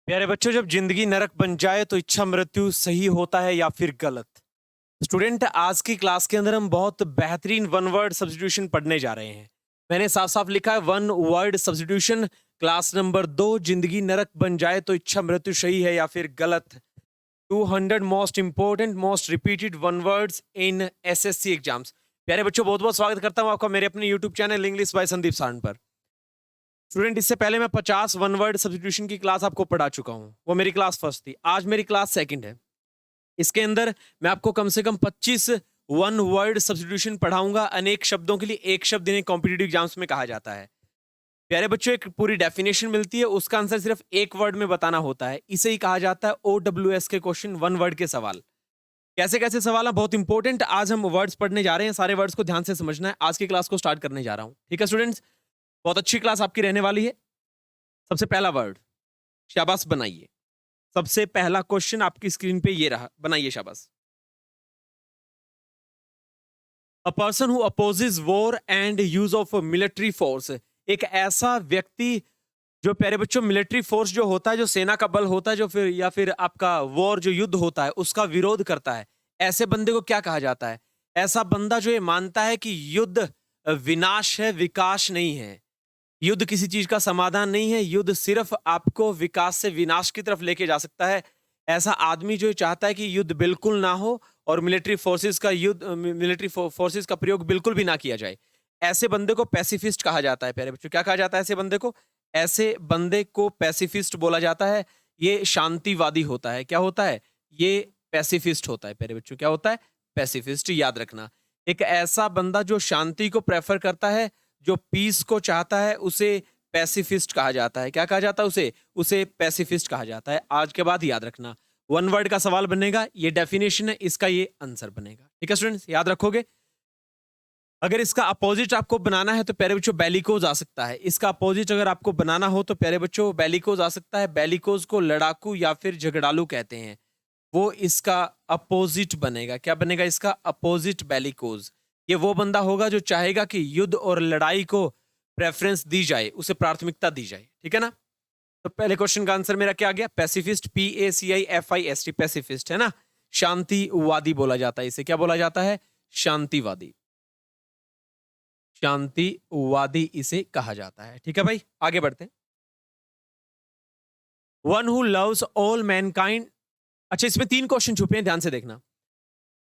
प्यारे बच्चों, जब जिंदगी नरक बन जाए तो इच्छा मृत्यु सही होता है या फिर गलत? स्टूडेंट, आज की क्लास के अंदर हम बहुत बेहतरीन वन वर्ड सब्स्टिट्यूशन पढ़ने जा रहे हैं। मैंने साफ साफ लिखा है one word substitution, class number 2। जिंदगी नरक बन जाए तो इच्छा मृत्यु सही है या फिर गलत। 200 most important most repeated one words in SSC exams. प्यारे बच्चों, बहुत बहुत स्वागत करता हूं आपका मेरे अपने YouTube channel English by Sandeep Saran पर। स्टूडेंट, इससे पहले मैं 50 वन वर्ड सब्स्टिट्यूशन की क्लास आपको पढ़ा चुका हूं। वो मेरी क्लास फर्स्ट थी, आज मेरी क्लास सेकंड है। इसके अंदर मैं आपको कम से कम 25 वन वर्ड सब्स्टिट्यूशन पढ़ाऊंगा। अनेक शब्दों के लिए एक शब्द इन्हें कॉम्पिटिटिव एग्जाम्स में कहा जाता है। प्यारे बच्चों, एक पूरी डेफिनेशन मिलती है, उसका आंसर सिर्फ एक वर्ड में बताना होता है। इसे ही कहा जाता है OWS के क्वेश्चन, वन वर्ड के सवाल। कैसे कैसे सवाल है, बहुत इंपॉर्टेंट। आज हम वर्ड्स पढ़ने जा रहे हैं, सारे वर्ड्स को ध्यान से समझना है। आज की क्लास को स्टार्ट करने जा रहा हूं, ठीक है स्टूडेंट्स? बहुत अच्छी क्लास आपकी रहने वाली है। सबसे पहला वर्ड, शाबाश बनाइए। सबसे पहला क्वेश्चन आपकी स्क्रीन पे ये रहा, बनाइए शाबाश। A person who opposes war and use of military force. एक ऐसा व्यक्ति जो, प्यारे बच्चों, मिलिट्री फोर्स जो होता है, जो सेना का बल होता है, जो फिर या फिर आपका वॉर जो युद्ध होता है उसका विरोध करता है, ऐसे बंदे को क्या कहा जाता है? ऐसा बंदा जो ये मानता है कि युद्ध विनाश है, विकास नहीं है। युद्ध किसी चीज का समाधान नहीं है, युद्ध सिर्फ आपको विकास से विनाश की तरफ लेके जा सकता है। ऐसा आदमी जो चाहता है कि युद्ध बिल्कुल ना हो और मिलिट्री फोर्सेस का प्रयोग बिल्कुल भी ना किया जाए, ऐसे बंदे को पैसिफिस्ट कहा जाता है। प्यारे बच्चों, क्या कहा जाता है ऐसे बंदे को? ऐसे बंदे को पैसिफिस्ट बोला जाता है। ये शांतिवादी होता है। क्या होता है? ये पैसिफिस्ट होता है। प्यारे बच्चों, क्या होता है? पैसिफिस्ट। याद रखना, एक ऐसा बंदा जो शांति को प्रेफर करता है, जो पीस को चाहता है, उसे पैसिफिस्ट कहा जाता है। क्या कहा जाता है उसे पैसिफिस्ट कहा जाता है। आज के बाद याद रखना, वन वर्ड का सवाल बनेगा, ये डेफिनेशन है, इसका ये आंसर बनेगा। ठीक है स्टूडेंट्स, याद रखोगे? अगर इसका अपोजिट आपको बनाना है तो प्यारे बच्चों बेलिकोज आ सकता है। इसका अपोजिट अगर आपको बनाना हो तो प्यारे बच्चों बेलिकोज आ सकता है। बेलिकोज को लड़ाकू या फिर झगड़ालू कहते हैं, वो इसका अपोजिट बनेगा। क्या बनेगा इसका अपोजिट? बेलिकोज। ये वो बंदा होगा जो चाहेगा कि युद्ध और लड़ाई को प्रेफरेंस दी जाए, उसे प्राथमिकता दी जाए। ठीक है ना? तो पहले क्वेश्चन का आंसर मेरा क्या आ गया? पैसिफिस्ट। PACIFIST, पैसिफिस्ट, है ना? शांतिवादी बोला जाता है इसे। क्या बोला जाता है? शांतिवादी। शांतिवादी इसे कहा जाता है। ठीक है भाई, आगे बढ़ते हैं। One who loves all Mankind. अच्छा, इसमें 3 क्वेश्चन छुपे हैं, ध्यान से देखना।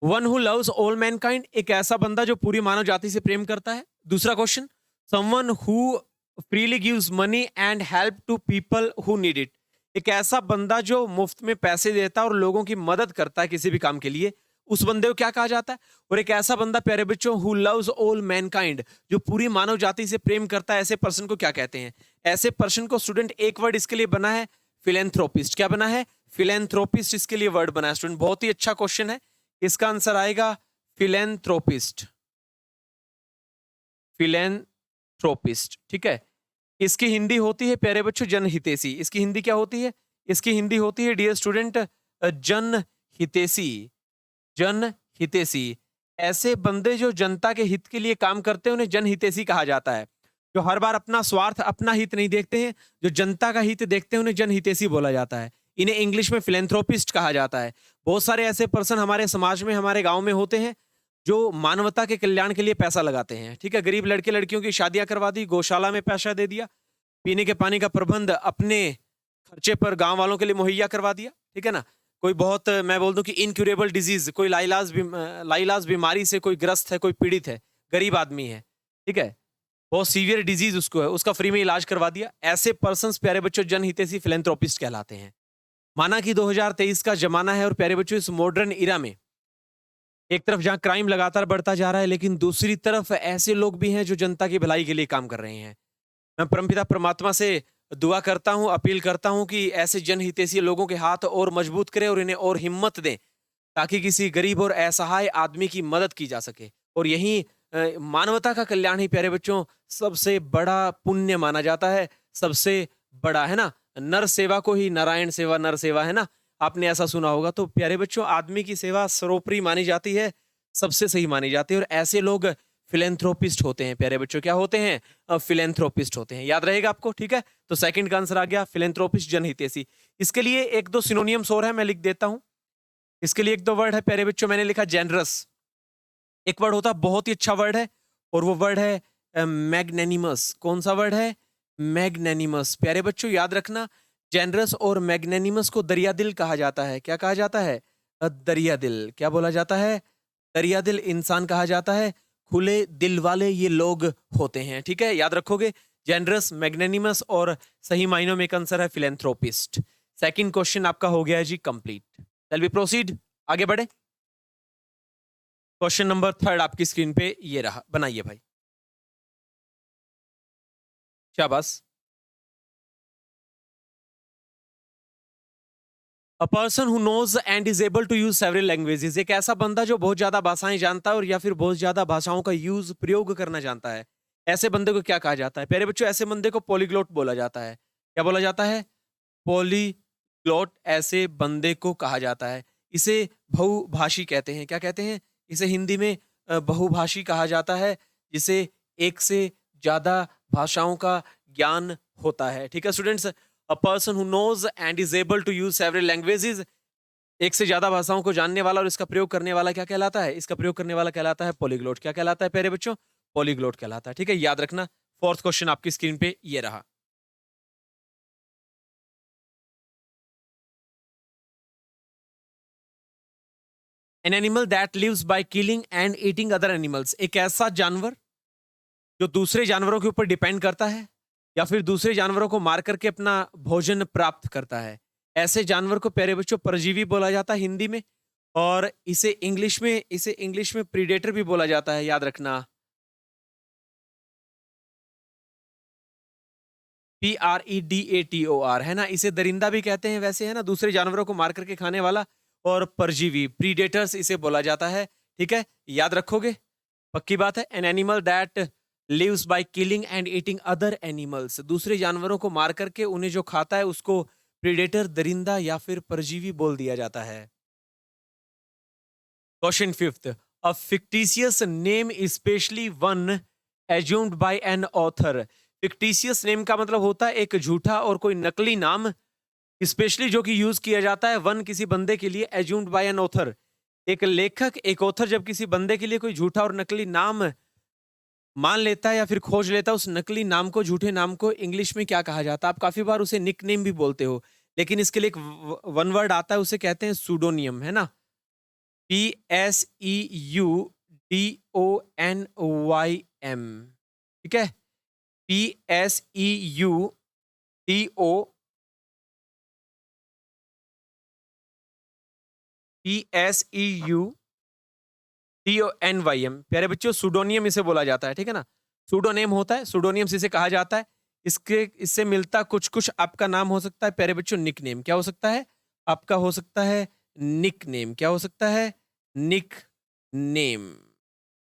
One who loves all Mankind, एक ऐसा बंदा जो पूरी मानव जाति से प्रेम करता है। दूसरा question, someone who freely gives money and help to people who need it, एक ऐसा बंदा जो मुफ्त में पैसे देता है और लोगों की मदद करता है किसी भी काम के लिए, उस बंदे को क्या कहा जाता है? और एक ऐसा बंदा, प्यारे बच्चों, हु लव्स ऑल मैनकाइंड, जो पूरी मानव जाति से प्रेम करता है, ऐसे पर्सन को क्या कहते हैं? ऐसे पर्सन को स्टूडेंट एक वर्ड इसके लिए बना है, फिलेंथ्रोपिस्ट। क्या बना है? फिलेंथ्रोपिस्ट इसके लिए वर्ड बना है। स्टूडेंट, बहुत ही अच्छा क्वेश्चन है, इसका आंसर आएगा फिलेंथ्रोपिस्ट। फिलेंथ्रोपिस्ट, ठीक है। इसकी हिंदी होती है प्यारे बच्चों जनहितैषी। इसकी हिंदी क्या होती है? इसकी हिंदी होती है डियर स्टूडेंट जनहितैषी। जनहितैषी, ऐसे बंदे जो जनता के हित के लिए काम करते हैं उन्हें जनहितैषी कहा जाता है। जो हर बार अपना स्वार्थ, अपना हित नहीं देखते हैं, जो जनता का हित देखते हैं, उन्हें जनहितैषी बोला जाता है। इन्हें इंग्लिश में फिलेंथ्रोपिस्ट कहा जाता है। बहुत सारे ऐसे पर्सन हमारे समाज में, हमारे गांव में होते हैं जो मानवता के कल्याण के लिए पैसा लगाते हैं। ठीक है, गरीब लड़के लड़कियों की शादियां करवा दी, गौशाला में पैसा दे दिया, पीने के पानी का प्रबंध अपने खर्चे पर गांव वालों के लिए मुहैया करवा दिया। ठीक है ना? कोई बहुत, मैं बोल दूं कि इनक्यूरेबल डिजीज, कोई लाइलाज बीमारी से कोई ग्रस्त है, कोई पीड़ित है, गरीब आदमी है, ठीक है, बहुत सीवियर डिजीज उसको है, उसका फ्री में इलाज करवा दिया। ऐसे पर्सन्स प्यारे बच्चों जनहितैषी फिलेंथ्रोपिस्ट कहलाते हैं। माना कि 2023 का जमाना है और प्यारे बच्चों इस मॉडर्न इरा में एक तरफ जहां क्राइम लगातार बढ़ता जा रहा है, लेकिन दूसरी तरफ ऐसे लोग भी हैं जो जनता की भलाई के लिए काम कर रहे हैं। मैं परमपिता परमात्मा से दुआ करता हूं, अपील करता हूं कि ऐसे जनहितैषी लोगों के हाथ और मजबूत करें और इन्हें और हिम्मत दें, ताकि किसी गरीब और असहाय आदमी की मदद की जा सके। और यही मानवता का कल्याण ही प्यारे बच्चों सबसे बड़ा पुण्य माना जाता है। सबसे बड़ा, है ना, नर सेवा को ही नारायण सेवा, नर सेवा, है ना, आपने ऐसा सुना होगा। तो प्यारे बच्चों आदमी की सेवा सर्वोपरि मानी जाती है, सबसे सही मानी जाती है। और ऐसे लोग फिलेंथ्रोपिस्ट होते हैं प्यारे बच्चों। क्या होते हैं? फिलेंथ्रोपिस्ट होते हैं। याद रहेगा आपको, ठीक है। तो सेकंड का आंसर आ गया फिलेंथ्रोपिस्ट, जनहितैषी। इसके लिए एक दो सिनोनियम्स और है, मैं लिख देता हूं। इसके लिए एक दो वर्ड है प्यारे बच्चों, मैंने लिखा जेनरस। एक वर्ड होता है, बहुत ही अच्छा वर्ड है, और वो वर्ड है मैग्नेनिमस। कौन सा वर्ड है? मैग्नेनिमस। प्यारे बच्चों याद रखना, जेनरस और मैग्नेनिमस को दरिया दिल कहा जाता है। क्या कहा जाता है? दरिया दिल। क्या बोला जाता है? दरिया दिल इंसान कहा जाता है। खुले दिल वाले ये लोग होते हैं, ठीक है। याद रखोगे, जेनरस, मैग्नेनिमस, और सही मायनों में एक आंसर है फिलेंथ्रोपिस्ट। सेकंड क्वेश्चन आपका हो गया है जी कंप्लीट। चल वी प्रोसीड, आगे बढ़े। क्वेश्चन नंबर थर्ड आपकी स्क्रीन पे ये रहा, बनाइए भाई, शाबाश। A person who knows and is able to use several languages, एक ऐसा बंदा जो बहुत ज्यादा भाषाएं जानता है और या फिर बहुत ज्यादा भाषाओं का यूज, प्रयोग करना जानता है। ऐसे बंदे को क्या कहा जाता है प्यारे बच्चों? ऐसे बंदे को पॉलीग्लोट बोला जाता है। क्या बोला जाता है? पॉलीग्लोट ऐसे बंदे को कहा जाता है। इसे बहुभाषी कहते हैं। क्या कहते हैं? इसे हिंदी में बहुभाषी कहा जाता है, जिसे एक से ज्यादा भाषाओं का ज्ञान होता है, ठीक है students. A person who knows and is able to use several languages, एक से ज्यादा भाषाओं को जानने वाला और इसका प्रयोग करने वाला क्या कहलाता है? इसका प्रयोग करने वाला कहलाता है पॉलीग्लोट। क्या कहलाता है प्यारे बच्चों? पॉलीग्लोट कहलाता है, ठीक है। याद रखना, फोर्थ क्वेश्चन आपकी स्क्रीन पे ये रहा। An animal that lives by killing and eating other animals, एक ऐसा जानवर जो दूसरे जानवरों के ऊपर डिपेंड करता है या फिर दूसरे जानवरों को मार करके अपना भोजन प्राप्त करता है। ऐसे जानवर को प्यारे बच्चों परजीवी बोला जाता है हिंदी में, और इसे इंग्लिश में प्रीडेटर भी बोला जाता है। याद रखना, PREDATOR है ना। इसे दरिंदा भी कहते हैं वैसे, है ना, दूसरे जानवरों को मार करके खाने वाला। और परजीवी, प्रीडेटर्स इसे बोला जाता है, ठीक है। याद रखोगे, पक्की बात है। An animal that lives by killing and eating other animals, दूसरे जानवरों को मार करके उन्हें जो खाता है उसको प्रीडेटर, दरिंदा या फिर परजीवी बोल दिया जाता है। Question fifth, a fictitious name specially one assumed by an author. Fictitious name का मतलब होता है एक झूठा और कोई नकली नाम, स्पेशली जो कि यूज किया जाता है वन किसी बंदे के लिए, एज्यूम्ड बाय एन ऑथर, एक लेखक, एक ऑथर जब किसी बंदे के लिए कोई झूठा और नकली नाम मान लेता है या फिर खोज लेता है, उस नकली नाम को, झूठे नाम को इंग्लिश में क्या कहा जाता है? आप काफी बार उसे निक नेम भी बोलते हो, लेकिन इसके लिए एक वन वर्ड आता है, उसे कहते हैं सूडोनियम, है ना। PSEUDONYM, ठीक है। PSEUDO PSEUDONYM प्यारे बच्चों, सूडोनियम इसे बोला जाता है, ठीक है ना। सूडोनेम होता है, सूडोनियम इसे कहा जाता है। इससे मिलता कुछ कुछ आपका नाम हो सकता है प्यारे बच्चों, निक नेम। क्या हो सकता है आपका? हो सकता है निक नेम। क्या हो सकता है? निक नेम,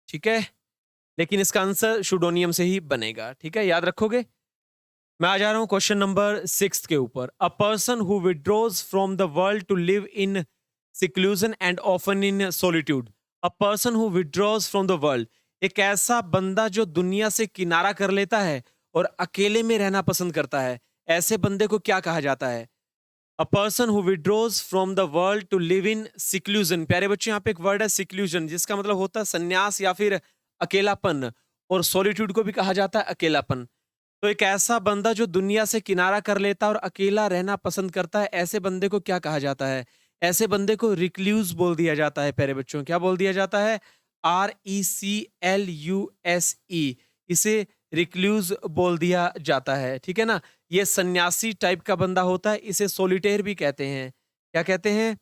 ठीक है। लेकिन इसका आंसर सूडोनियम से ही बनेगा, ठीक है। याद रखोगे। मैं आ जा रहा हूं क्वेश्चन नंबर 6 के ऊपर। A person who withdraws from the world to live in seclusion and often in solitude. A person who withdraws from the world, एक ऐसा बंदा जो दुनिया से किनारा कर लेता है और अकेले में रहना पसंद करता है। ऐसे बंदे को क्या कहा जाता है? A person who withdraws from the world to live in seclusion. प्यारे बच्चों, यहाँ पे एक वर्ड है सिक्लूजन, जिसका मतलब होता है संन्यास या फिर अकेलापन, और सॉलिट्यूड को भी कहा जाता है अकेलापन। तो एक ऐसा बंदा जो दुनिया से किनारा कर लेता है और अकेला रहना पसंद करता है, ऐसे बंदे को क्या कहा जाता है? ऐसे बंदे को रिक्ल्यूज बोल दिया जाता है प्यारे बच्चों। क्या बोल दिया जाता है? RECLUSE, इसे रिक्ल्यूज बोल दिया जाता है, ठीक है ना। ये सन्यासी टाइप का बंदा होता है, इसे सोलिटेयर भी कहते हैं। क्या कहते हैं?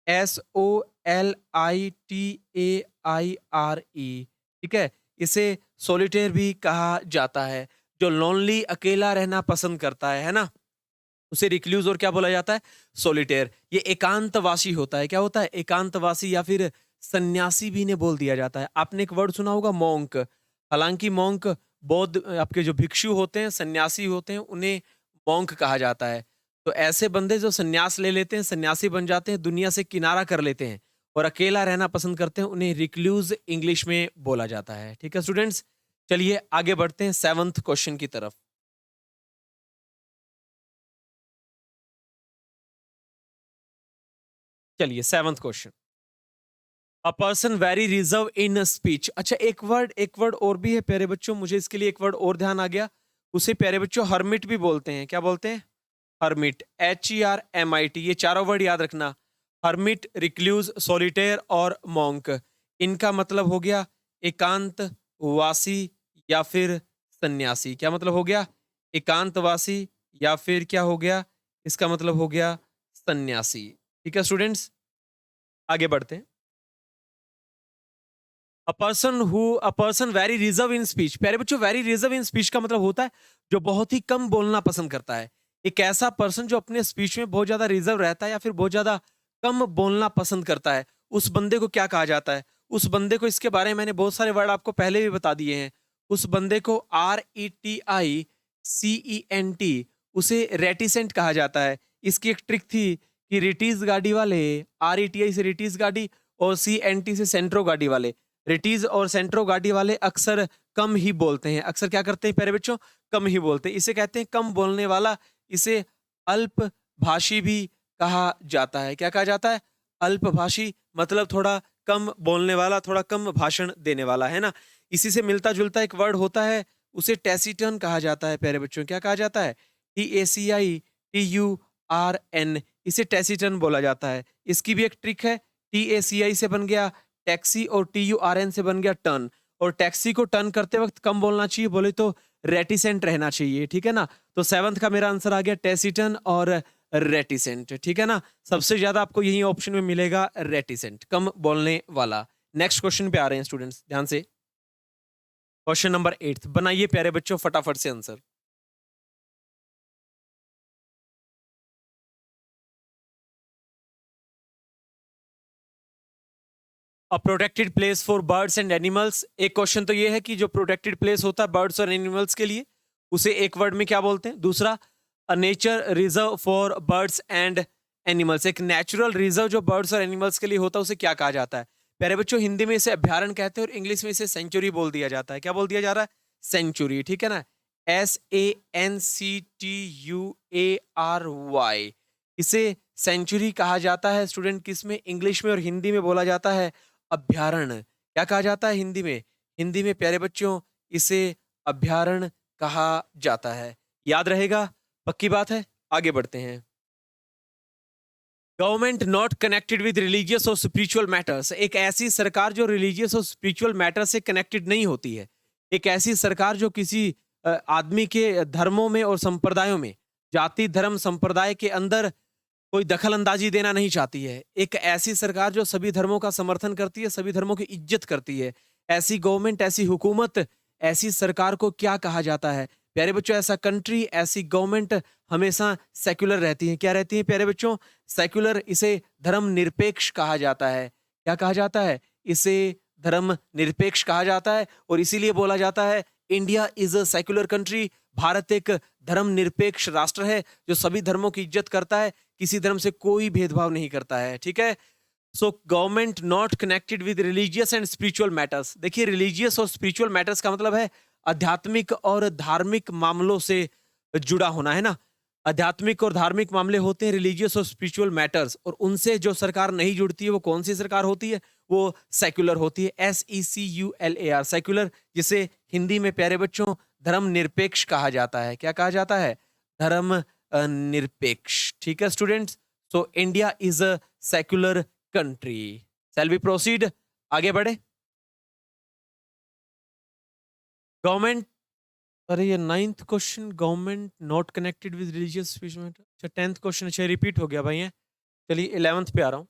SOLITAIRE, ठीक है। इसे सोलिटेयर भी कहा जाता है। जो लोनली, अकेला रहना पसंद करता है ना, उसे रिक्ल्यूज और क्या बोला जाता है? सोलिटेयर। ये एकांतवासी होता है। क्या होता है? एकांतवासी या फिर सन्यासी भी इन्हें बोल दिया जाता है। आपने एक वर्ड सुना होगा मॉन्क। हालांकि मॉन्क बौद्ध, आपके जो भिक्षु होते हैं, सन्यासी होते हैं, उन्हें मॉन्क कहा जाता है। तो ऐसे बंदे जो सन्यास ले लेते हैं, सन्यासी बन जाते हैं, दुनिया से किनारा कर लेते हैं और अकेला रहना पसंद करते हैं उन्हें रिक्लूज इंग्लिश में बोला जाता है। ठीक है स्टूडेंट्स, चलिए आगे बढ़ते हैं 7th क्वेश्चन की तरफ। चलिए 7th question, a person very reserve in speech. अच्छा, एक वर्ड और भी है प्यारे बच्चों, मुझे इसके लिए एक वर्ड और ध्यान आ गया, उसे प्यारे बच्चों हर्मिट भी बोलते हैं। क्या बोलते हैं? हर्मिट, HERMIT, ये चारों वर्ड याद रखना। हर्मिट, रिक्लूज, सॉलिटेयर और मॉन्क। इनका मतलब हो गया एकांत वासी या फिर सन्यासी। क्या मतलब हो गया? एकांतवासी या फिर क्या हो गया? इसका मतलब हो गया सन्यासी। ठीक है स्टूडेंट्स, आगे बढ़ते हैं। A person very reserve in speech. प्यारे बच्चों, वेरी रिजर्व इन स्पीच का मतलब होता है जो बहुत ही कम बोलना पसंद करता है। एक ऐसा पर्सन जो अपने स्पीच में बहुत ज्यादा रिजर्व रहता है या फिर बहुत ज्यादा कम बोलना पसंद करता है, उस बंदे को क्या कहा जाता है? उस बंदे को, इसके बारे में मैंने बहुत सारे वर्ड आपको पहले भी बता दिए हैं। उस बंदे को RETICENT, उसे रेटिसेंट कहा जाता है। इसकी एक ट्रिक थी कि रिटीज गाड़ी वाले, RETI से रिटीज गाड़ी और CNT से सेंट्रो गाड़ी वाले, रिटीज और सेंट्रो गाड़ी वाले अक्सर कम ही बोलते हैं। अक्सर क्या करते हैं प्यारे बच्चों? कम ही बोलते हैं। इसे कहते हैं कम बोलने वाला। इसे अल्पभाषी भी कहा जाता है। क्या कहा जाता है? अल्पभाषी, मतलब थोड़ा कम बोलने वाला, थोड़ा कम भाषण देने वाला, है ना। इसी से मिलता जुलता एक वर्ड होता है, उसे टैसीटर्न कहा जाता है प्यारे बच्चों। क्या कहा जाता है? TACITURN, इसे टैसीटर्न बोला जाता है। इसकी भी एक ट्रिक है। TACI से बन गया टैक्सी और TURN से बन गया टर्न। और टैक्सी को टर्न करते वक्त कम बोलना चाहिए, बोले तो रेटिसेंट रहना चाहिए। ठीक है ना। तो 7th का मेरा आंसर आ गया टेसिटन और रेटिसेंट। ठीक है ना, सबसे ज्यादा आपको यही ऑप्शन में मिलेगा रेटिसेंट, कम बोलने वाला। नेक्स्ट क्वेश्चन पे आ रहे हैं स्टूडेंट्स, ध्यान से। क्वेश्चन नंबर 8, बनाइए प्यारे बच्चों फटाफट से answer. A protected place for birds and animals. एक क्वेश्चन तो ये है कि जो प्रोटेक्टेड प्लेस होता है बर्ड्स और एनिमल्स के लिए, उसे एक वर्ड में क्या बोलते हैं? दूसरा, a nature reserve for birds and animals, एक नेचुरल रिजर्व जो बर्ड्स और एनिमल्स के लिए होता है उसे क्या कहा जाता है? प्यारे बच्चों, हिंदी में इसे अभ्यारण्य कहते हैं और इंग्लिश में इसे सेंचुरी बोल दिया जाता है। क्या बोल दिया जा रहा है? सेंचुरी। ठीक है ना, SANCTUARY, इसे सेंचुरी कहा जाता है स्टूडेंट। किस में? इंग्लिश में, और हिंदी में बोला जाता है अभ्यारण्य। क्या कहा जाता है हिंदी में? हिंदी में प्यारे बच्चों इसे अभ्यारण्य कहा जाता है। याद रहेगा, पक्की बात है। आगे बढ़ते हैं। Government not connected with religious और स्पिरिचुअल मैटर्स। एक ऐसी सरकार जो रिलीजियस और स्पिरिचुअल मैटर से कनेक्टेड नहीं होती है। एक ऐसी सरकार जो किसी आदमी के धर्मों में और संप्रदायों में, जाति धर्म संप्रदाय के अंदर कोई दखल अंदाजी देना नहीं चाहती है। एक ऐसी सरकार जो सभी धर्मों का समर्थन करती है, सभी धर्मों की इज्जत करती है। ऐसी गवर्नमेंट, ऐसी हुकूमत, ऐसी सरकार को क्या कहा जाता है प्यारे बच्चों? ऐसा कंट्री, ऐसी गवर्नमेंट हमेशा सेक्युलर रहती है। क्या रहती है प्यारे बच्चों? सेक्युलर। इसे धर्म निरपेक्ष कहा जाता है। क्या कहा जाता है? इसे धर्म निरपेक्ष कहा जाता है। और इसीलिए बोला जाता है India is a secular country. Bharat एक धर्म निरपेक्ष राष्ट्र है जो सभी धर्मों की इज्जत करता है, किसी धर्म से कोई भेदभाव नहीं करता है। ठीक है। So government not connected with religious and spiritual matters. देखिए, रिलीजियस और स्पिरिचुअल मैटर्स का मतलब है आध्यात्मिक और धार्मिक मामलों से जुड़ा होना, है ना। आध्यात्मिक और धार्मिक मामले होते हैं रिलीजियस और स्पिरिचुअल मैटर्स, और उनसे जो सरकार नहीं जुड़ती है वो कौन सी सरकार होती है? वो सेक्युलर होती है। SECULAR, सेक्युलर, जिसे हिंदी में प्यारे बच्चों धर्म निरपेक्ष कहा जाता है। क्या कहा जाता है? धर्म निरपेक्ष। ठीक है students, so India is a secular country. Shall we proceed? आगे बढ़े। गवर्नमेंट, अरे ये 9th question, government not connected with religious. अच्छा 10th क्वेश्चन, अच्छा रिपीट हो गया भाई है। चलिए 11th पे आ रहा हूँ।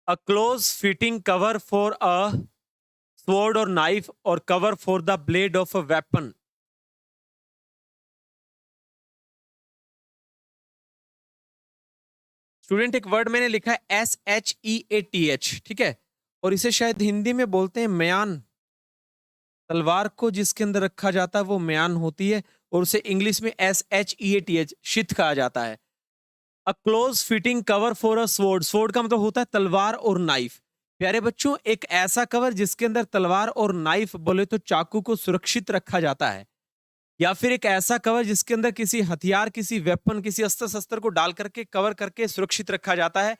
A close fitting cover for a sword और नाइफ और cover for the blade of a weapon. Student, एक वर्ड मैंने लिखा है SHEATH, ठीक है, और इसे शायद हिंदी में बोलते हैं म्यान। तलवार को जिसके अंदर रखा जाता है वो म्यान होती है, और उसे इंग्लिश में SHEATH, शिथ कहा जाता है। A close fitting cover for a sword, sword का मतलब होता है तलवार और नाइफ। प्यारे बच्चों, एक ऐसा कवर जिसके अंदर तलवार और नाइफ बोले तो चाकू को सुरक्षित रखा जाता है, या फिर एक ऐसा कवर जिसके अंदर किसी हथियार, किसी वेपन, किसी अस्त्र शस्त्र को डाल करके कवर करके सुरक्षित रखा जाता है,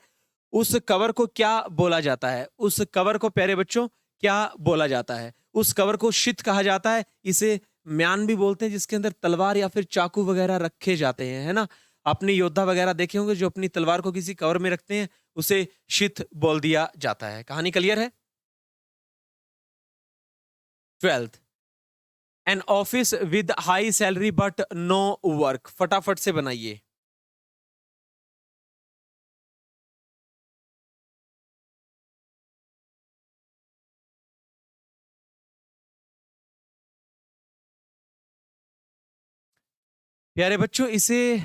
उस कवर को क्या बोला जाता है? उस कवर को प्यारे बच्चों क्या बोला जाता है? उस कवर को शित कहा जाता है, इसे म्यान भी बोलते हैं, जिसके अंदर तलवार या फिर चाकू वगैरह रखे जाते हैं, है ना? अपने योद्धा वगैरह देखे होंगे जो अपनी तलवार को किसी कवर में रखते हैं, उसे शित बोल दिया जाता है। कहानी क्लियर है? 12th, an office with high salary but no work, फटाफट से बनाइए। प्यारे बच्चों, इसे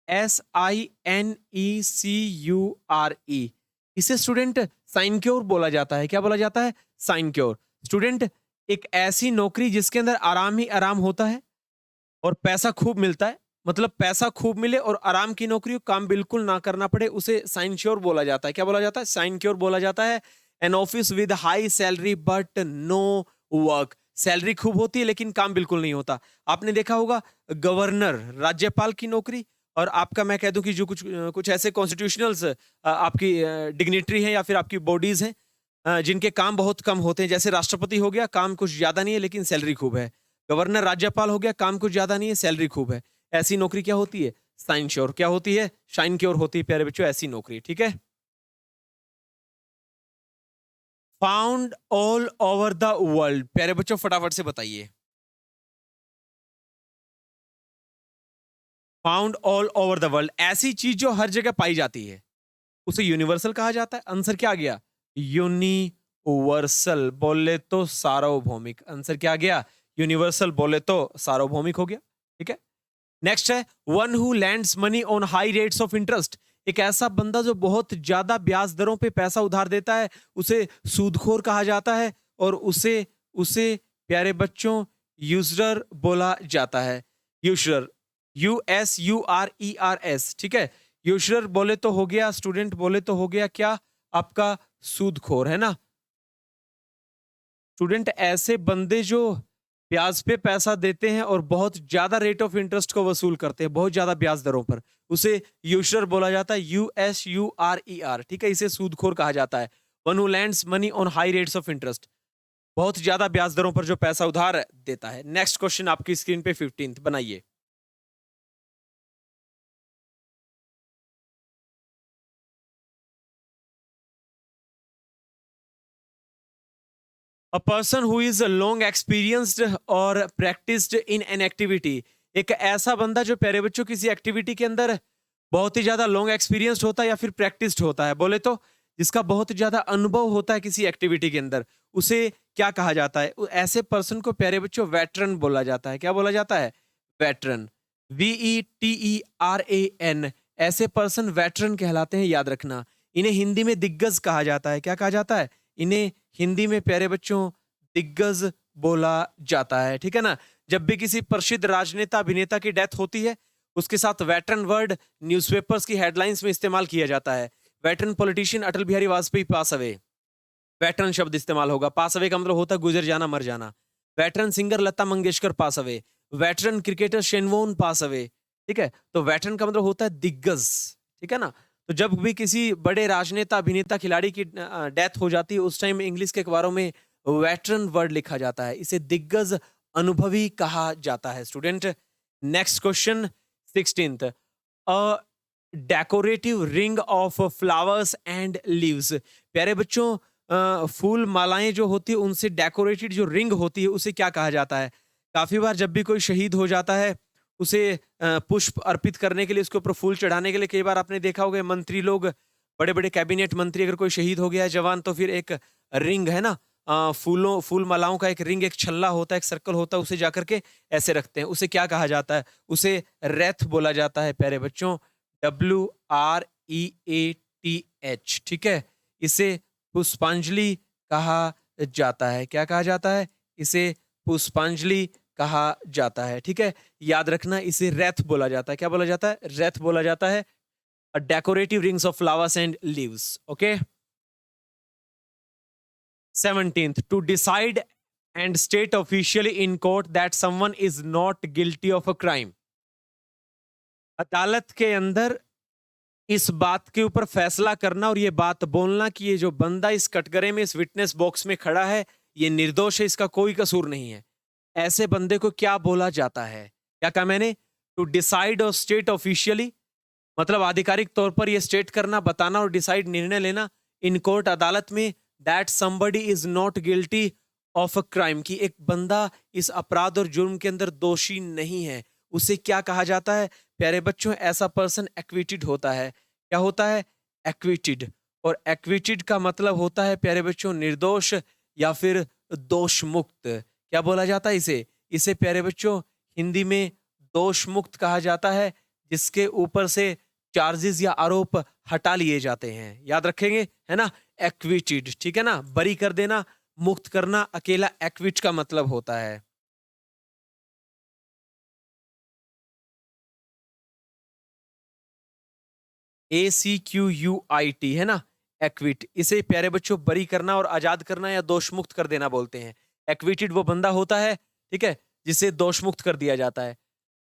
SINECURE, इसे स्टूडेंट साइनक्योर बोला जाता है। क्या बोला जाता है? साइनक्योर। स्टूडेंट, एक ऐसी नौकरी जिसके अंदर आराम ही आराम होता है और पैसा खूब मिलता है, मतलब पैसा खूब मिले और आराम की नौकरी हो, काम बिल्कुल ना करना पड़े, उसे साइनश्योर बोला जाता है। क्या बोला जाता है? साइनक्योर बोला जाता है। An office with high salary but no work, salary खूब होती है लेकिन काम बिल्कुल नहीं होता। आपने देखा होगा गवर्नर, राज्यपाल की नौकरी, और आपका मैं कह दूं कि जो कुछ कुछ ऐसे कॉन्स्टिट्यूशनल्स आपकी डिग्निटरी हैं या फिर आपकी बॉडीज हैं जिनके काम बहुत कम होते हैं, जैसे राष्ट्रपति हो गया, काम कुछ ज्यादा नहीं है लेकिन सैलरी खूब है। गवर्नर, राज्यपाल हो गया, काम कुछ ज्यादा नहीं है, सैलरी खूब है। ऐसी नौकरी क्या होती है? Sinecure. क्या होती है? शाइन क्योर होती है प्यारे बच्चों, ऐसी नौकरी। ठीक है। Found all over the world, प्यारे बच्चों फटाफट से बताइए। Found all over the world, ऐसी चीज जो हर जगह पाई जाती है, उसे यूनिवर्सल कहा जाता है। आंसर क्या आ गया? यूनिवर्सल बोले तो सार्वभौमिक। आंसर क्या आ गया? यूनिवर्सल बोले तो सार्वभौमिक हो गया। ठीक है। नेक्स्ट है one who lands money on high rates of interest, एक ऐसा बंदा जो बहुत ज्यादा ब्याज दरों पे पैसा उधार देता है, उसे सूदखोर कहा जाता है, और उसे उसे प्यारे बच्चों यूजरर बोला जाता है। यूशरर, USURERS। ठीक है। यूशरर बोले तो हो गया, स्टूडेंट बोले तो हो गया क्या? आपका सूदखोर, है ना? स्टूडेंट, ऐसे बंदे जो ब्याज पे पैसा देते हैं और बहुत ज्यादा रेट ऑफ इंटरेस्ट को वसूल करते हैं, बहुत ज्यादा ब्याज दरों पर, उसे यूशर बोला जाता है। USURER। ठीक है। इसे सूदखोर कहा जाता है। One who lands money on high rates of interest, बहुत ज्यादा ब्याज दरों पर जो पैसा उधार देता है। नेक्स्ट क्वेश्चन आपकी स्क्रीन पे 15th बनाइए। अ person who is long experienced और प्रैक्टिस्ड इन एन एक्टिविटी, एक ऐसा बंदा जो प्यारे बच्चों किसी एक्टिविटी के अंदर बहुत ही ज्यादा लॉन्ग एक्सपीरियंस्ड होता है या फिर प्रैक्टिस्ड होता है, बोले तो जिसका बहुत ज्यादा अनुभव होता है किसी एक्टिविटी के अंदर, उसे क्या कहा जाता है? ऐसे पर्सन को प्यारे बच्चों वेटरन बोला जाता है। क्या बोला जाता है? वेटरन। VETERAN, ऐसे पर्सन वेटरन कहलाते हैं, याद रखना। इन्हें हिंदी में दिग्गज कहा जाता है। क्या कहा जाता है? इन्हें हिंदी में प्यारे बच्चों दिग्गज बोला जाता है। ठीक है ना? जब भी किसी प्रसिद्ध राजनेता अभिनेता की डेथ होती है, उसके साथ वेटरन वर्ड न्यूज़पेपर्स की हेडलाइंस में इस्तेमाल किया जाता है। Veteran politician Atal Bihari Vajpayee pass away, veteran शब्द इस्तेमाल होगा। पास अवे का मतलब होता है गुजर जाना, मर जाना। Veteran singer Lata Mangeshkar pass away, veteran cricketer Shane Warne pass away. ठीक है। तो वेटरन का मतलब होता है दिग्गज। ठीक है ना? तो जब भी किसी बड़े राजनेता अभिनेता खिलाड़ी की डेथ हो जाती है, उस टाइम इंग्लिश के अखबारों में वेटरन वर्ड लिखा जाता है, इसे दिग्गज अनुभवी कहा जाता है। Student, next question 16th, a decorative ring of flowers and leaves, प्यारे बच्चों फूल मालाएं जो होती है उनसे डेकोरेटेड जो रिंग होती है उसे क्या कहा जाता है? काफी बार जब भी कोई शहीद हो जाता है, उसे पुष्प अर्पित करने के लिए, उसके ऊपर फूल चढ़ाने के लिए, कई बार आपने देखा होगा मंत्री लोग, बड़े बड़े कैबिनेट मंत्री, अगर कोई शहीद हो गया है जवान, तो फिर एक रिंग है ना, फूल मालाओं का एक रिंग, एक छल्ला होता है, एक सर्कल होता है, उसे जाकर के ऐसे रखते हैं। उसे क्या कहा जाता है? उसे रेथ बोला जाता है प्यारे बच्चों। WREATH। ठीक है। इसे पुष्पांजलि कहा जाता है। क्या कहा जाता है? इसे पुष्पांजलि कहा जाता है। ठीक है। याद रखना, इसे रेथ बोला जाता है। क्या बोला जाता है? रेथ बोला जाता है। decorative rings of flowers and leaves. Okay. 17th, to decide and state officially in court that someone is not guilty of a crime. अदालत के अंदर इस बात के ऊपर फैसला करना और ये बात बोलना कि ये जो बंदा इस कटघरे में, इस विटनेस बॉक्स में खड़ा है, ये निर्दोष है, इसका कोई कसूर नहीं है। ऐसे बंदे को क्या बोला जाता है? क्या कहा मैंने? टू डिसाइड और स्टेट ऑफिशियली, मतलब आधिकारिक तौर पर ये स्टेट करना, बताना और डिसाइड, निर्णय लेना इन कोर्ट, अदालत में, that somebody is not guilty of a crime, कि एक बंदा इस अपराध और जुर्म के अंदर दोषी नहीं है। उसे क्या कहा जाता है प्यारे बच्चों? ऐसा पर्सन एक्विटेड होता है। क्या होता है? एक्विटेड। और एक्विटेड का मतलब होता है प्यारे बच्चों निर्दोष या फिर दोष मुक्त। क्या बोला जाता है इसे? इसे प्यारे बच्चों हिंदी में दोष मुक्त कहा जाता है, जिसके ऊपर से चार्जेस या आरोप हटा लिए जाते हैं। याद रखेंगे, है ना? एक्विटेड, ठीक है ना? बरी कर देना, मुक्त करना, अकेला एक्विट का मतलब होता है। ACQUIT, है ना? एक्विट। इसे प्यारे बच्चों बरी करना और आजाद करना या दोष मुक्त कर देना बोलते हैं। एक्विटेड वो बंदा होता है, ठीक है, जिसे दोष मुक्त कर दिया जाता है।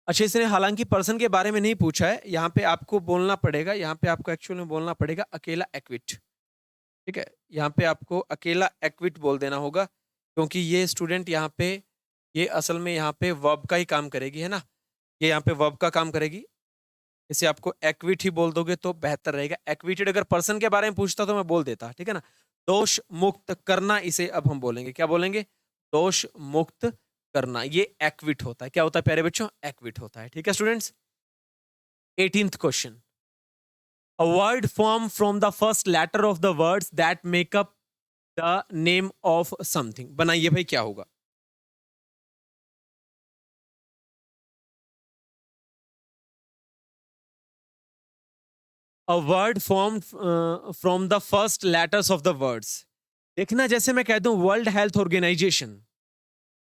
अच्छा, इसने हालांकि पर्सन के बारे में नहीं पूछा है, यहाँ पे आपको बोलना पड़ेगा, यहाँ पे आपको एक्चुअल में बोलना पड़ेगा अकेला एक्विट, ठीक है? यहाँ पे आपको अकेला एक्विट बोल देना होगा, क्योंकि ये स्टूडेंट यहाँ पे, ये असल में यहाँ पे वर्ब का ही काम करेगी, है ना? ये यहाँ पे वर्ब का काम करेगी। इसे आपको एक्विट ही बोल दोगे तो बेहतर रहेगा। एक्विटेड अगर पर्सन के बारे में पूछता तो मैं बोल देता, ठीक है ना? दोष मुक्त करना, इसे अब हम बोलेंगे, क्या बोलेंगे? दोष मुक्त करना, ये एक्विट होता है। क्या होता है प्यारे बच्चों? एक्विट होता है, ठीक है students? 18th question, a word form from the first letter of the words that make up the name of something. बनाइए भाई, क्या होगा? A word form from the first letters of the words. देखना, जैसे मैं कह दूं वर्ल्ड हेल्थ ऑर्गेनाइजेशन,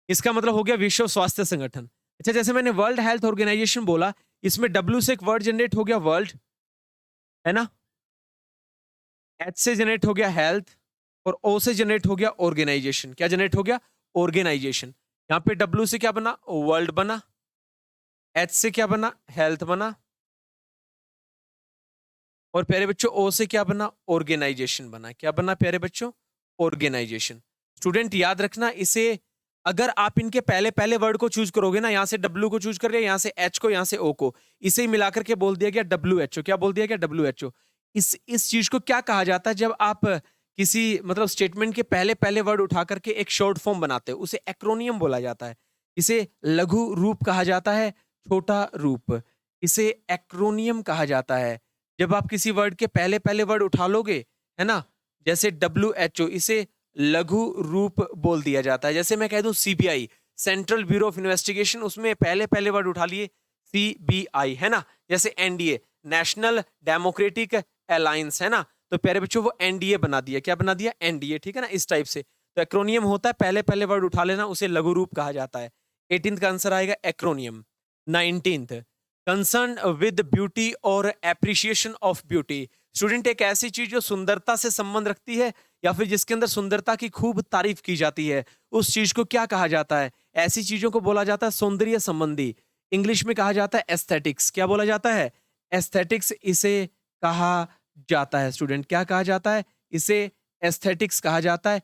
इसका मतलब हो गया विश्व स्वास्थ्य संगठन। अच्छा, जैसे मैंने वर्ल्ड हेल्थ ऑर्गेनाइजेशन बोला, इसमें डब्ल्यू से एक वर्ड जनरेट हो गया वर्ल्ड, है ना? एच से जनरेट हो गया हेल्थ, और ओ से जनरेट हो गया ऑर्गेनाइजेशन। क्या जनरेट हो गया? ऑर्गेनाइजेशन। यहां पे डब्ल्यू से क्या बना? वर्ल्ड बना। एच से क्या बना? हेल्थ बना। और प्यारे बच्चों ओ से क्या बना? ऑर्गेनाइजेशन बना। क्या बना प्यारे बच्चों? ऑर्गेनाइजेशन। स्टूडेंट याद रखना, इसे अगर आप इनके पहले पहले वर्ड को चूज करोगे ना, यहां से डब्ल्यू को चूज कर लिया, यहां से एच को, यहां से ओ को, इसे ही मिलाकर के बोल दिया गया डब्ल्यू एच ओ। क्या बोल दिया गया? W H O. इस चीज को क्या कहा जाता है? जब आप किसी मतलब स्टेटमेंट के पहले पहले वर्ड उठा करके एक शॉर्ट फॉर्म बनाते हो, उसे एक्रोनियम बोला जाता है। इसे लघु रूप कहा जाता है, छोटा रूप, इसे एक्रोनियम कहा जाता है। जब आप किसी वर्ड के पहले पहले वर्ड उठा लोगे, है ना, जैसे डब्ल्यू एच ओ, इसे लघु रूप बोल दिया जाता है। जैसे मैं कह दूं CBI, central bureau of investigation, उसमें पहले पहले वर्ड उठा लिए सीबीआई, है ना? जैसे एनडीए, नेशनल डेमोक्रेटिक अलायंस, है ना? तो प्यारे बच्चों वो एनडीए बना दिया। क्या बना दिया? एनडीए, ठीक है ना? इस टाइप से। तो एक्रोनियम होता है पहले पहले वर्ड उठा लेना, उसे लघु रूप कहा जाता है। 18th का आंसर आएगा acromion. 19th, concern with beauty और एप्रिसिएशन ऑफ ब्यूटी। स्टूडेंट, एक ऐसी चीज जो सुंदरता से संबंध रखती है या फिर जिसके अंदर सुंदरता की खूब तारीफ की जाती है, उस चीज को क्या कहा जाता है? ऐसी चीजों को बोला जाता है सौंदर्य संबंधी। इंग्लिश में कहा जाता है एस्थेटिक्स। क्या बोला जाता है? एस्थेटिक्स इसे कहा जाता है। स्टूडेंट, क्या कहा जाता है? इसे एस्थेटिक्स कहा जाता है।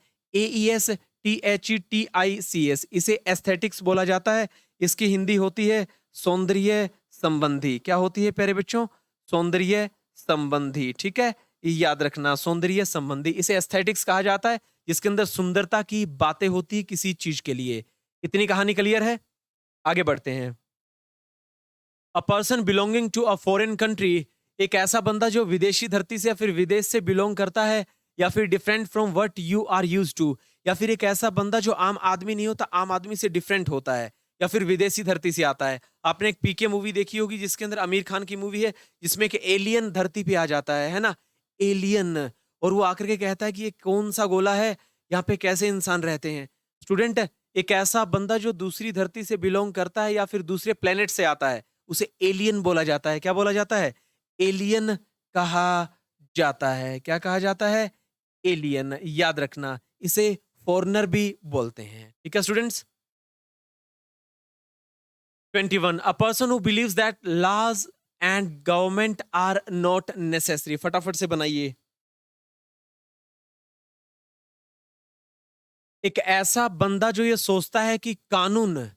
AESTHETICS, इसे एस्थेटिक्स बोला जाता है। इसकी हिंदी होती है सौंदर्य संबंधी। क्या होती है प्यारे बच्चों? सौंदर्य संबंधी, ठीक है? याद रखना, सौंदर्य संबंधी, इसे एस्थेटिक्स कहा जाता है, जिसके अंदर सुंदरता की बातें होती है किसी चीज के लिए। इतनी कहानी क्लियर है? आगे बढ़ते हैं। A person belonging to a foreign country, एक ऐसा बंदा जो विदेशी धरती से या फिर विदेश से बिलोंग करता है, या फिर different from what you are used to, या फिर एक ऐसा बंदा जो आम आदमी नहीं होता, आम आदमी से डिफरेंट होता है, या फिर विदेशी धरती से आता है। आपने एक पीके मूवी देखी होगी, जिसके अंदर आमिर खान की मूवी है, जिसमें कि एलियन धरती पे आ जाता है ना? एलियन। और वो आकर के कहता है कि ये कौन सा गोला है, यहाँ पे कैसे इंसान रहते हैं। स्टूडेंट, एक ऐसा बंदा जो दूसरी धरती से बिलोंग करता है या फिर दूसरे प्लेनेट से आता है, उसे एलियन बोला जाता है। क्या बोला जाता है? एलियन कहा जाता है? क्या कहा जाता है? एलियन। याद रखना, इसे फॉरेनर भी बोलते हैं। ठीक है students. 21, a person who believes that laws and government are not necessary। फटाफट से बनाइए। एक ऐसा बंदा जो ये सोचता है कि कानून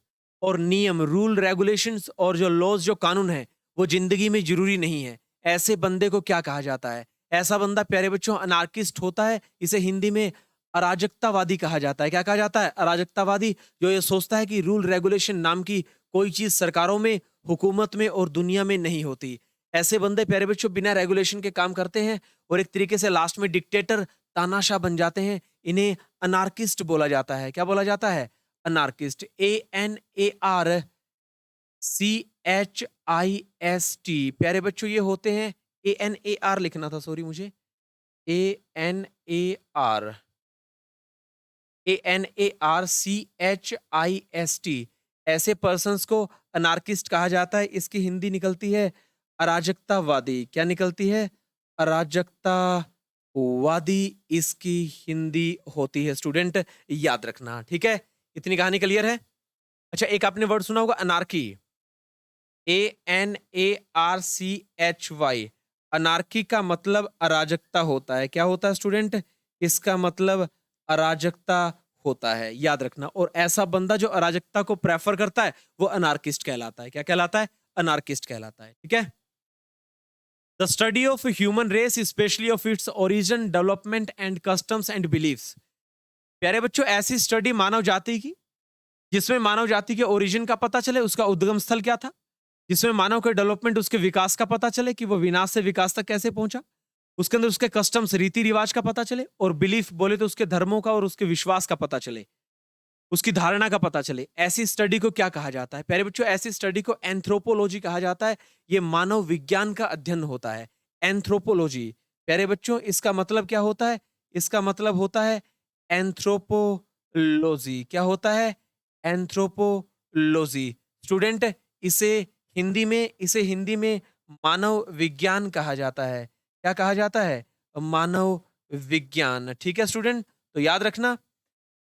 और नियम, रूल रेगुलेशंस और जो लॉज, जो कानून है, वो जिंदगी में जरूरी नहीं है, ऐसे बंदे को क्या कहा जाता है? ऐसा बंदा प्यारे बच्चों अनार्किस्ट होता है। इसे हिंदी में अराजकतावादी कहा जाता है। क्या कहा जाता है? अराजकतावादी। जो ये सोचता है कि रूल रेगुलेशन नाम की कोई चीज सरकारों में, हुकूमत में और दुनिया में नहीं होती। ऐसे बंदे प्यारे बच्चों बिना रेगुलेशन के काम करते हैं और एक तरीके से लास्ट में डिक्टेटर, तानाशाह बन जाते हैं। इन्हें अनार्किस्ट बोला जाता है। क्या बोला जाता है? अनार्किस्ट। ANARCHIST। प्यारे बच्चों ये होते हैं, ANAR लिखना था, सॉरी मुझे, ANAR, ANARCHIST। ऐसे पर्सन्स को अनार्किस्ट कहा जाता है। इसकी हिंदी निकलती है अराजकतावादी। क्या निकलती है? अराजकतावादी इसकी हिंदी होती है स्टूडेंट, याद रखना। ठीक है, इतनी कहानी क्लियर है? अच्छा, एक आपने वर्ड सुना होगा अनार्की। ANARCHY। अनार्की का मतलब अराजकता होता है। क्या होता है स्टूडेंट? इसका मतलब अराजकता होता है, याद रखना। और ऐसा बंदा जो अराजकता को प्रेफर करता है वो अनार्किस्ट कहलाता है। क्या कहलाता है? अनार्किस्ट कहलाता है। ठीक है। The study of human race, specially of its origin, development and customs and beliefs. प्यारे बच्चों, ऐसी स्टडी मानव जाति की जिसमें मानव जाति के ओरिजिन का पता चले, उसका उद्गम स्थल क्या था, जिसमें मानव के डेवलपमेंट, उसके विकास का पता चले कि वो विनाश से विकास तक कैसे पहुंचा, उसके अंदर उसके कस्टम्स, रीति रिवाज का पता चले, और बिलीफ बोले तो उसके धर्मों का और उसके विश्वास का पता चले, उसकी धारणा का पता चले। ऐसी स्टडी को क्या कहा जाता है? प्यारे बच्चों, ऐसी स्टडी को एंथ्रोपोलॉजी कहा जाता है। ये मानव विज्ञान का अध्ययन होता है, एंथ्रोपोलॉजी। प्यारे बच्चों, इसका मतलब क्या होता है? इसका मतलब होता है एंथ्रोपोलॉजी। क्या होता है? एंथ्रोपोलॉजी। स्टूडेंट, इसे इसे हिंदी में मानव विज्ञान कहा जाता है। क्या कहा जाता है? मानव विज्ञान। ठीक है स्टूडेंट, तो याद रखना,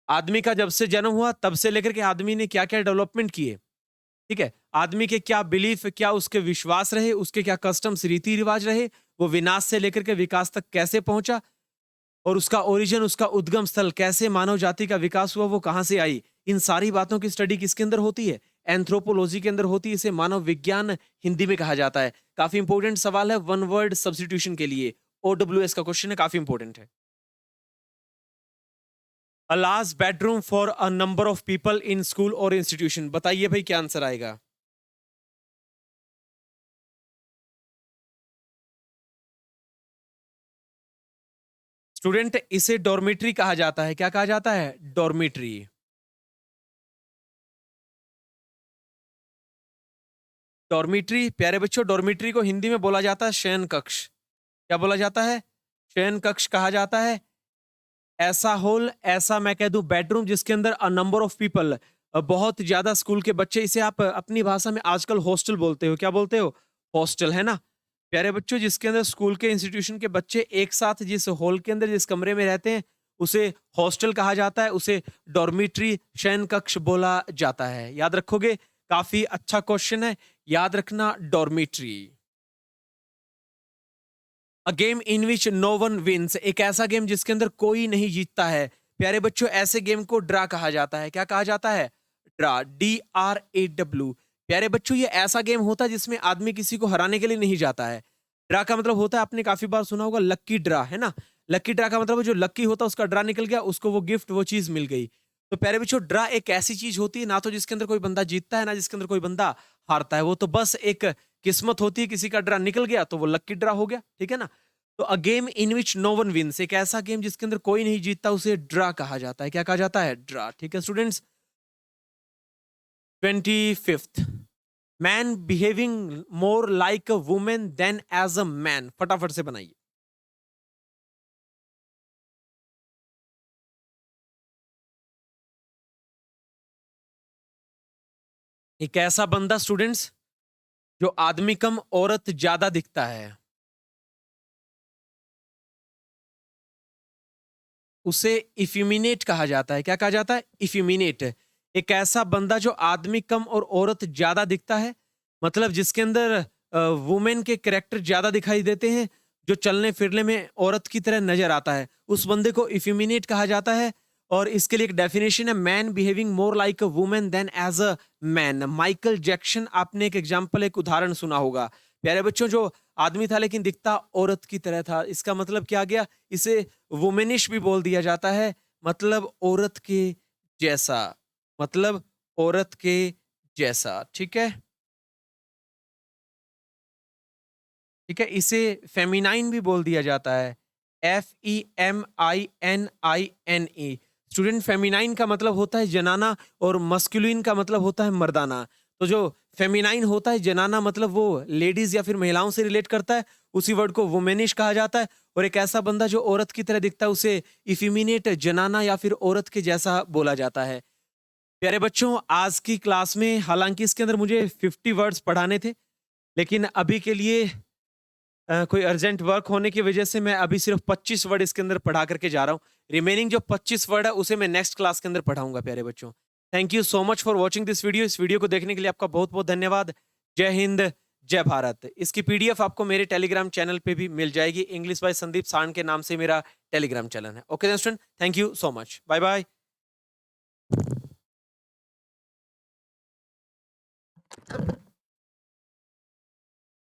आदमी का जब से जन्म हुआ तब से लेकर के आदमी ने क्या क्या डेवलपमेंट किए, ठीक है, आदमी के क्या बिलीफ, क्या उसके विश्वास रहे, उसके क्या कस्टम्स, रीति रिवाज रहे, वो विनाश से लेकर के विकास तक कैसे पहुंचा, और उसका ओरिजिन, उसका उद्गम स्थल, कैसे मानव जाति का विकास हुआ, वो कहां से आई। इन सारी बातों की स्टडी किसके अंदर होती है? एंथ्रोपोलॉजी के अंदर होती है। इसे मानव विज्ञान हिंदी में कहा जाता है। काफी इंपोर्टेंट सवाल है वन वर्ड सब्सटीट्यूशन के लिए। OWS का क्वेश्चन है, काफी इंपोर्टेंट है। A large bedroom for a number of people in school or institution। बताइए भाई क्या आंसर आएगा? स्टूडेंट, इसे डॉर्मेट्री कहा जाता है। क्या कहा जाता है? डॉर्मेट्री। डॉर्मेट्री, प्यारे बच्चों, डॉर्मेट्री को हिंदी में बोला जाता है शयन कक्ष। क्या बोला जाता है? शयन कक्ष कहा जाता है। ऐसा हॉल, ऐसा मैं कह दूं बेडरूम, जिसके अंदर अ नंबर ऑफ पीपल, बहुत ज्यादा स्कूल के बच्चे, इसे आप अपनी भाषा में आजकल हॉस्टल बोलते हो। क्या बोलते हो? हॉस्टल, है ना। प्यारे बच्चों, जिसके अंदर स्कूल के, इंस्टीट्यूशन के बच्चे एक साथ जिस हॉल के अंदर, जिस कमरे में रहते हैं, उसे हॉस्टल कहा जाता है, उसे डॉर्मिट्री, शयन कक्ष बोला जाता है। याद रखोगे? काफी अच्छा क्वेश्चन है, याद रखना, dormitory. A game in which no one wins. एक ऐसा गेम जिसके अंदर कोई नहीं जीतता है। प्यारे बच्चों, ऐसे गेम को ड्रा कहा जाता है। क्या कहा जाता है? Draw, DRAW। प्यारे बच्चों, ये ऐसा गेम होता है जिसमें आदमी किसी को हराने के लिए नहीं जाता है। ड्रा का मतलब होता है, आपने काफी बार सुना होगा, लक्की ड्रा, है ना। लक्की ड्रा का मतलब है जो लक्की होता है उसका ड्रा निकल गया, उसको वो गिफ्ट, वो चीज मिल गई। तो प्यारे बच्चों, ड्रा एक ऐसी चीज होती है ना, तो जिसके अंदर कोई बंदा जीतता है, ना जिसके अंदर कोई बंदा हारता है। वो तो बस एक किस्मत होती है, किसी का ड्रा निकल गया तो वो लक्की ड्रा हो गया। ठीक है ना। तो a game in which no one wins, एक ऐसा गेम जिसके अंदर कोई नहीं जीतता, उसे ड्रा कहा जाता है। क्या कहा जाता है? ड्रा। ठीक है students. 25th, man behaving more like a woman than as a man. फटाफट से बनाइए। एक ऐसा बंदा स्टूडेंट्स जो आदमी कम औरत ज्यादा दिखता है। उसे इफिमिनेट कहा जाता है। क्या कहा जाता है? इफिमिनेट। एक ऐसा बंदा जो आदमी कम और औरत ज्यादा दिखता है, मतलब जिसके अंदर वुमेन के कैरेक्टर ज्यादा दिखाई देते हैं, जो चलने फिरने में औरत की तरह नजर आता है, उस बंदे को इफिमिनेट कहा जाता है। और इसके लिए एक डेफिनेशन है, man behaving more like a woman than as a man. Michael Jackson, आपने एक एग्जाम्पल, एक उदाहरण सुना होगा। प्यारे बच्चों, जो आदमी था लेकिन दिखता औरत की तरह था, इसका मतलब क्या गया? इसे वुमेनिश भी बोल दिया जाता है, मतलब औरत के जैसा, मतलब औरत के जैसा। ठीक है, ठीक है। इसे फेमिनाइन भी बोल दिया जाता है, FEMININE। स्टूडेंट, फेमिनाइन का मतलब होता है जनाना और मस्कुलिन का मतलब होता है मर्दाना। तो जो फेमिनाइन होता है, जनाना, मतलब वो लेडीज या फिर महिलाओं से रिलेट करता है, उसी वर्ड को वुमेनिश कहा जाता है। और एक ऐसा बंदा जो औरत की तरह दिखता है, उसे इफिमिनेट, जनाना या फिर औरत के जैसा बोला जाता है। प्यारे बच्चों, आज की क्लास में हालांकि इसके अंदर मुझे 50 वर्ड्स पढ़ाने थे, लेकिन अभी के लिए कोई अर्जेंट वर्क होने की वजह से मैं अभी सिर्फ 25 वर्ड इसके अंदर पढ़ा करके जा रहा हूँ। रिमेनिंग जो 25 वर्ड है उसे मैं नेक्स्ट क्लास के अंदर पढ़ाऊंगा। प्यारे बच्चों, thank you so much for watching this video. इस वीडियो को देखने के लिए आपका बहुत बहुत धन्यवाद। जय हिंद, जय भारत। इसकी पीडीएफ आपको मेरे टेलीग्राम चैनल पे भी मिल जाएगी। इंग्लिश बाय संदीप सांड के नाम से मेरा टेलीग्राम चैनल है। Okay student, thank you so much, bye bye.